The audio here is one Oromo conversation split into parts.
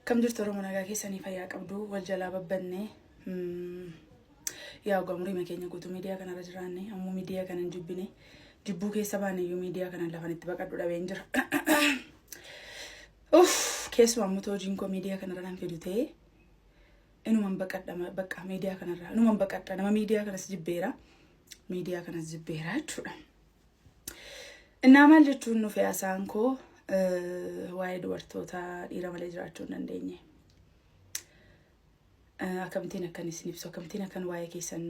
Kam jirtu Oromoo nagaa keessanii fayyaa qabdu wal jalaa babbanne yaa gamrii makeenya guutuu miidiyaa kanarra jiraanne ammoo miidiyaa kana hin jibbine jibbuu keessa baane iyyuu miidiyaa kana lafan itti baqadhu dhabeen jira. Keessumaa ammoo hojiin koo miidiyaa kanarra nan fidu ta'e inuman baqadha bakka miidiyaa kanarra inuman baqadha nama miidiyaa kanas jibbeera jechuudha. Innaa maal jechuun nuuf yaasaan koo waa'ee dubartoota dhiira malee jiraachuu hin dandeenye. Akkamittiin akkan isin ibsu akkamittiin akkan waa'ee keessan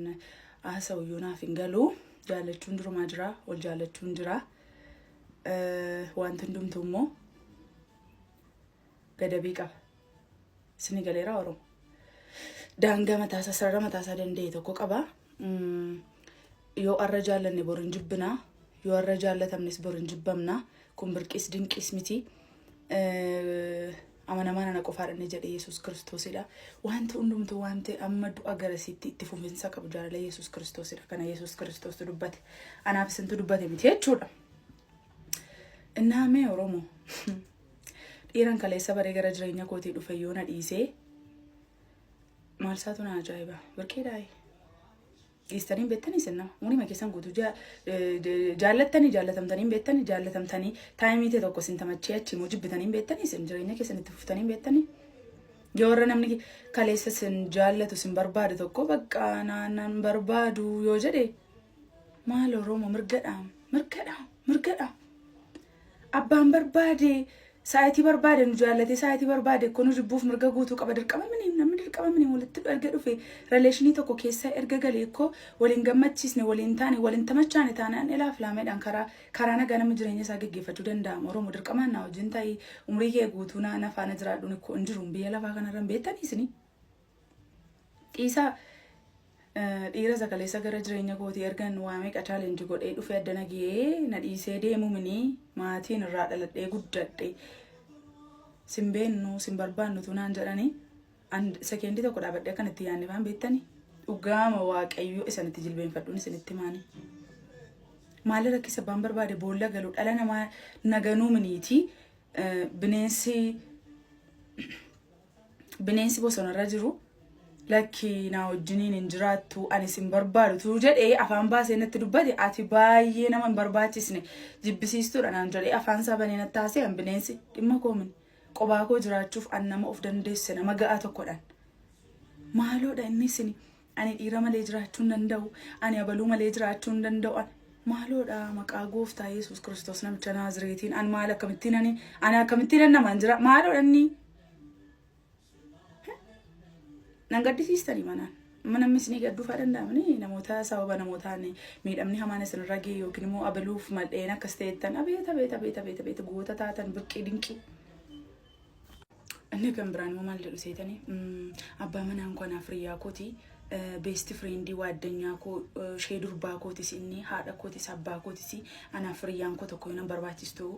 haasa'u iyyuu naaf hin galu. Jaallachuun durumaa jira ol jaallachuun jira. Wanti hundumtuu immoo gadabii qaba. Isin galeeraa Oromoo. Daangaa mataasaa sarara mataasaa danda'e tokko qaba. Yoo arra jaallanne boru hin jibbinaa. Yoo arra jaallatamnes boru hin jibbamnaa. Kun birqis dinqis miti. Amanamaan ana qofaadhanne jedhe Yesuus Kiristoosidha. Wanti hundumtuu wanti amma du'a garasiitti itti fufinsa qabu jaalala Yesuus Kiristoosidha. Kana Yesuus Kiristoostu dubbate. Anaaf isintu dubbate miti jechuudha. Innaamee Oromoo. Dhiiran kaleessa baree gara jireenya kootii dhufe yoo na dhiisee maal isaatu na ajaa'iba. Birqeedhaayi. Dhiistanii beektanii sinna umurii makeessan guutuu jaallattanii jaallatamtanii beektanii jaallatamtanii taayimiitee tokko sin tamachee achi immoo jibbitanii beektanii sin jireenya keessan itti fuftanii beektanii yoo warra namni kaleessa sin jaallatu sin barbaadu tokko bakka naan barbaadu yoo jedhe maal Oromoo mirgadha abbaan barbaade sa'aatii barbaade nu jaallate sa'aatii barbaade kun jibbuuf mirga guutuu qaba dirqama mini walitti erga dhufe reeleeshinii tokko keessa erga galee ko waliin gammachiisne waliin taane waliin tamachaane taanaan ilaaf laameedhaan karaa nagaa nama jireenya isaa geggeeffachuu danda'ama. Oromoo dirqamaan na wajjin ta'ee umrii kee guutuu na faana jiraadhuun ko hin jiru biyya lafaa kanarra beektanii isini dhiira zakaleessa gara jireenya kootii ergan waamee challenge godhee dhufe adda nagee na dhiisee deemu mini maatiin irraa dhaladhee guddadhe sin beennu sin barbaannu tunaan jedhanii sekeendii tokko dhaabadhee kan itti yaadne waan beektanii dhugaama waaqayyoo isanitti jilbeenfadhuun isinitti maani maali rakkisa abbaan barbaade boolla galuu dhala namaa naganuu miniiti bineensi bosonarra jiru lakki na wajjiniin hin jiraattu ani sin barbaadu tu jedhee afaan baasee natti dubbate ati baay'ee nama hin barbaachisne jibbisiistuudha naan jedhee afaan isaa banee natti taasee an bineensi dhimma koomin qobaa koo jiraachuuf an nama of dandeesse nama ga'aa tokkodhaan maaloodha inni sini ani dhiira malee jiraachuu hin danda'u ani abaluu malee jiraachuu hin danda'u maaloodha maqaa gooftaa Yesuus Kiristoos namicha Naazreetiin an maal akkamittiin namaan jira maaloodha inni nangaddisiistanii mana misni gadduufaa danda'amni namoota sababa namootaan miidhamni hamaan isinirra ga'e yookiin immoo abaluuf maldheen akkas ta'ettan abeeta goota taatan birqee dinqii. Inni kan biraan immoo maal jedhu seetanii abbaa manaan koo anaaf hiriyaa kooti beesti friendii waaddanyaa koo shee durbaa kootis inni haadha kootis abbaa kootis anaaf hiriyaan koo tokko yoo barbaachistu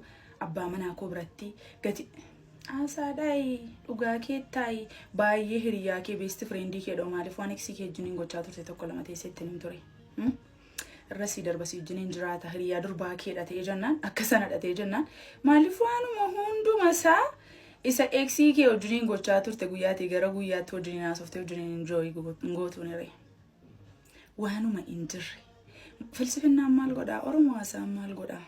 abbaa manaa koo biratti gati. Asaadhayi dhugaa keettaayi baay'ee hiriyaa kee beesti friendii kee dhoo maaliif waan eegsii kee wajjiniin gochaa turte tokko lama teessetti nim ture. Irrasii darbasii wajjiniin jiraata hiriyaa durbaa kee dhatee jennaan akka sana dhatee jennaan maaliif waanuma hunduma isaa isa eegsii kee wajjiniin gochaa turte guyyaatii gara guyyaatti wajjiniin haasoftee wajjiniin enjoy gootuun irree waanuma hin jirre filsifinnaan maal godhaa Oromoo haasaan maal godhaa.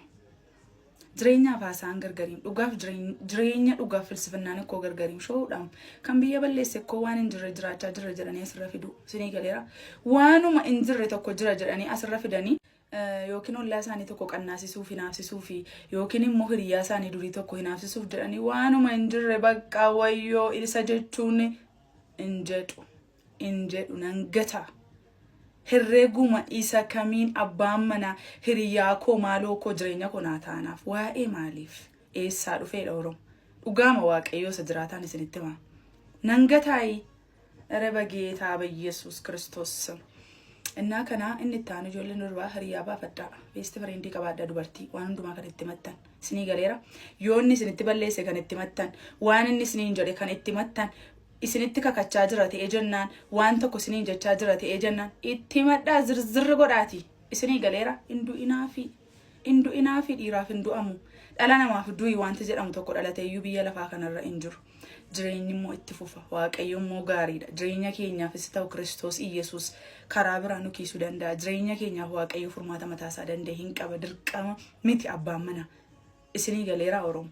Jireenya haasaan gargariin dhugaaf jireenya dhugaaf filsifannaan akkoo gargariin shoodhaam kan biyya balleesse akkoo waan hin jirre jiraachaa jirre jedhanii asirra fidu sinii galeera waanuma hin jirre tokko jira jedhanii asirra fidanii yookiin ollaa isaanii tokko qannaasisuuf hinaafsisuuf yookiin immoo hiriyaa isaanii durii tokko hinaafsisuuf jedhanii waanuma hin jirre bakka wayyoo isa jechuun hin jedhu nan gata. Herreguma isa kamiin abbaan mana hiriyaa koo maaloo koo jireenya koo naa taanaaf waa'ee maaliif eessaa dhufeedha Oromoo dhugaama waaqayyoo isa jiraataan isinitti himaa nan gataayi raba geetaa Yesuus Kiristoos innaa kanaa inni itti aanu ijoolleen durbaa hiriyaa baafadhaa beesti friendii qabaadhaa dubartii waan hundumaa kan itti mattan isinii galeera yoo inni isinitti balleesse kan itti mattan waan inni isiniin jedhe kan itti mattan isinitti kakachaa jira ta'ee jennaan waan tokko isiniin jechaa jira ta'ee jennaan itti madhaa zirzirri godhaati isinii galeera hindu inaafi dhiiraaf hindu'amu dhala namaaf du'i wanti jedhamu tokko dhalateeyyuu biyya lafaa kanarra hin jiru jireenyi immoo itti fufa. Waaqayyo immoo gaariidha. Jireenya keenyaafis ta'u Kiristoos Iyesuus karaa biraa nu kiisuu danda'a. Jireenya keenyaaf Waaqayyo furmaata mataasaa danda'e hin qaba. Dirqama miti abbaan mana. Isinii galeeraa Oromoo.